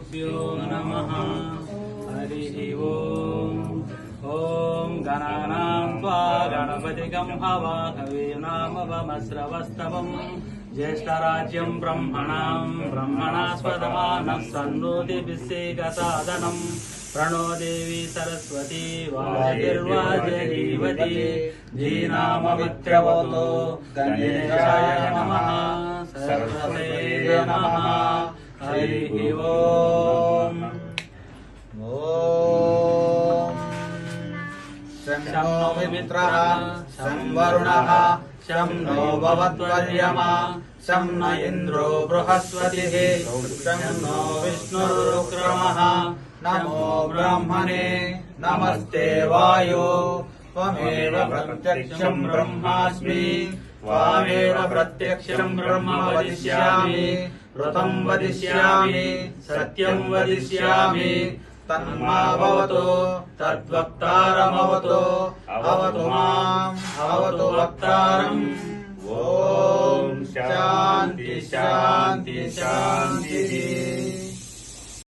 श्रीगुरुभ्यो नमः। हरिः ओम्। ॐ गणानां त्वा गणपतिगं हवामहेनामवमस्रवस्तवम् ज्येष्ठराज्यं ब्रह्मणास्पदमानः सन्नोतिभिस्सेकसादनम् प्रणो देवी सरस्वती वाजगिर्वाजगीवती धीनाममित्रवतो गणेशाय नमः सरस्वते नमः। हरिः ओम्। शं नो मित्रः शं वरुणः शं नो भवद्वर्यमा शं न इन्द्रो बृहस्पतिः शं नो विष्णुरुक्रमः। नमो ब्रह्मणे नमस्ते वायो त्वमेव प्रत्यक्षं ब्रह्मास्मि त्वामेव प्रत्यक्षं ब्रह्म वदिष्यामि ऋतं वदिष्यामि सत्यं वदिष्यामि तन्मावतु तद्वक्तारमवतु अवतु माम् अवतु वक्तारम्। ॐ शान्ति शान्ति शान्तिः।